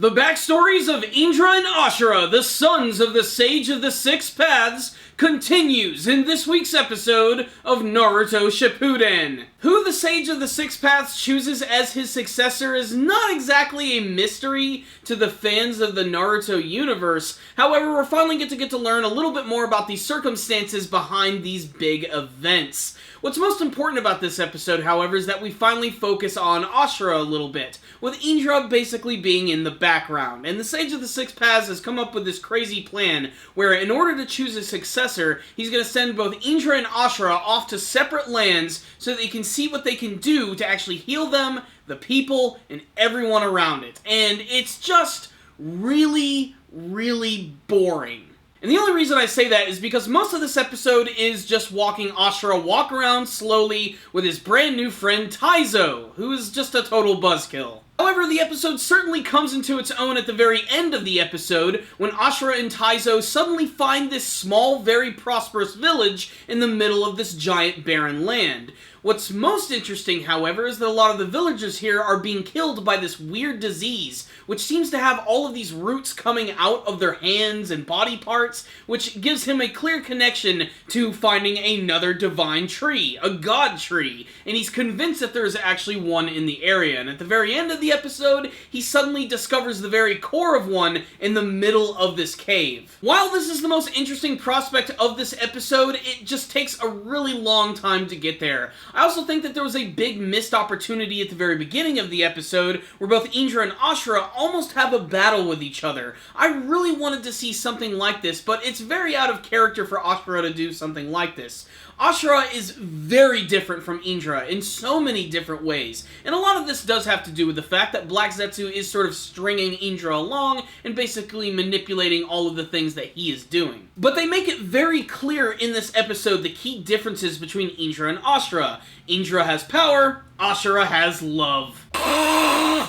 The backstories of Indra and Ashura, the sons of the Sage of the Six Paths, continues in this week's episode of Naruto Shippuden. Who the Sage of the Six Paths chooses as his successor is not exactly a mystery to the fans of the Naruto universe. However, we're finally get to learn a little bit more about the circumstances behind these big events. What's most important about this episode, however, is that we finally focus on Ashura a little bit, with Indra basically being in the background. And the Sage of the Six Paths has come up with this crazy plan where in order to choose a successor, he's going to send both Indra and Ashura off to separate lands so that they can see what they can do to actually heal them, the people, and everyone around it. And it's just really, really boring. And the only reason I say that is because most of this episode is just walking Ashura walk around slowly with his brand new friend Taizo, who is just a total buzzkill. However, the episode certainly comes into its own at the very end of the episode when Ashura and Taizo suddenly find this small, very prosperous village in the middle of this giant barren land. What's most interesting, however, is that a lot of the villagers here are being killed by this weird disease, which seems to have all of these roots coming out of their hands and body parts, which gives him a clear connection to finding another divine tree, a god tree, and he's convinced that there's actually one in the area, and at the very end of the episode, he suddenly discovers the very core of one in the middle of this cave. While this is the most interesting prospect of this episode, it just takes a really long time to get there. I also think that there was a big missed opportunity at the very beginning of the episode where both Indra and Ashura almost have a battle with each other. I really wanted to see something like this, but it's very out of character for Ashura to do something like this. Ashura is very different from Indra in so many different ways, and a lot of this does have to do with the fact that Black Zetsu is sort of stringing Indra along and basically manipulating all of the things that he is doing. But they make it very clear in this episode the key differences between Indra and Ashura. Indra has power, Ashura has love.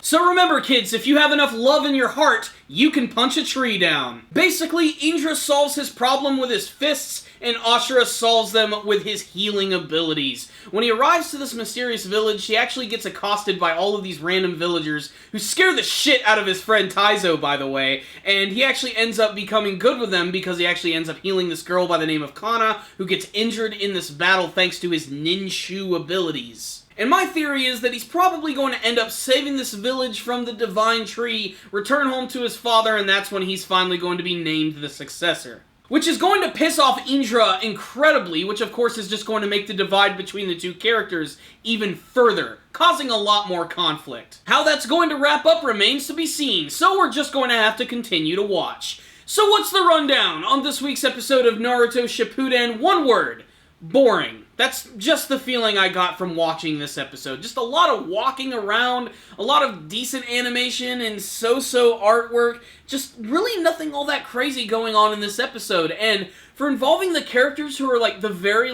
So remember, kids, if you have enough love in your heart, you can punch a tree down. Basically, Indra solves his problem with his fists, and Ashura solves them with his healing abilities. When he arrives to this mysterious village, he actually gets accosted by all of these random villagers who scare the shit out of his friend Taizo, by the way, and he actually ends up becoming good with them because he actually ends up healing this girl by the name of Kana, who gets injured in this battle thanks to his ninshu abilities. And my theory is that he's probably going to end up saving this village from the divine tree, return home to his father, and that's when he's finally going to be named the successor. Which is going to piss off Indra incredibly, which of course is just going to make the divide between the two characters even further, causing a lot more conflict. How that's going to wrap up remains to be seen, so we're just going to have to continue to watch. So what's the rundown on this week's episode of Naruto Shippuden? One word: boring. That's just the feeling I got from watching this episode. Just a lot of walking around, a lot of decent animation and so-so artwork. Just really nothing all that crazy going on in this episode. And for involving the characters who are like the very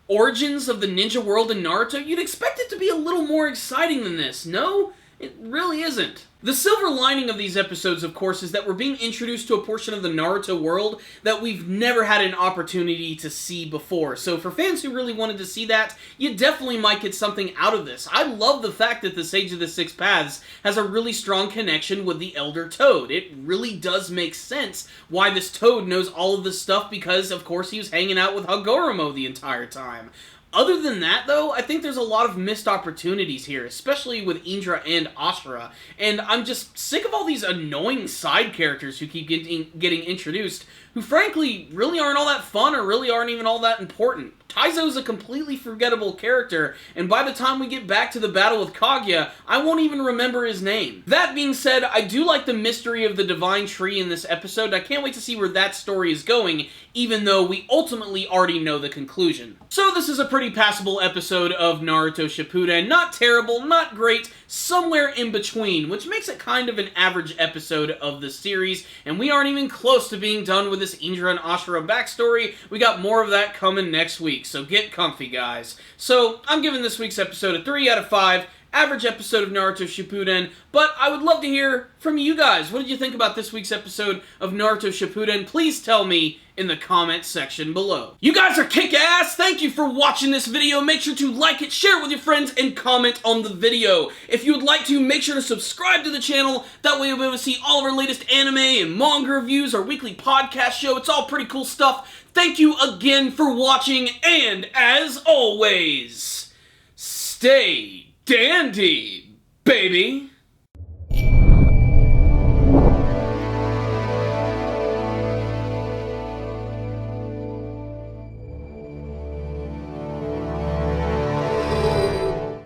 origins of the ninja world in Naruto, you'd expect it to be a little more exciting than this. No, it really isn't. The silver lining of these episodes, of course, is that we're being introduced to a portion of the Naruto world that we've never had an opportunity to see before. So for fans who really wanted to see that, you definitely might get something out of this. I love the fact that the Sage of the Six Paths has a really strong connection with the Elder Toad. It really does make sense why this Toad knows all of this stuff because, of course, he was hanging out with Hagoromo the entire time. Other than that, though, I think there's a lot of missed opportunities here, especially with Indra and Ashura, and I'm just sick of all these annoying side characters who keep getting introduced, who frankly really aren't all that fun or really aren't even all that important. Taizo's a completely forgettable character, and by the time we get back to the battle with Kaguya, I won't even remember his name. That being said, I do like the mystery of the Divine Tree in this episode. I can't wait to see where that story is going, even though we ultimately already know the conclusion. So this is a pretty passable episode of Naruto Shippuden. Not terrible, not great, somewhere in between, which makes it kind of an average episode of the series, and we aren't even close to being done with this Indra and Ashura backstory. We got more of that coming next week, so get comfy, guys. So I'm giving this week's episode a 3 out of 5 average episode of Naruto Shippuden, but I would love to hear from you guys. What did you think about this week's episode of Naruto Shippuden? Please tell me in the comment section below. You guys are kick-ass! Thank you for watching this video. Make sure to like it, share it with your friends, and comment on the video. If you would like to, make sure to subscribe to the channel. That way you'll be able to see all of our latest anime and manga reviews, our weekly podcast show. It's all pretty cool stuff. Thank you again for watching, and as always, stay dandy, baby!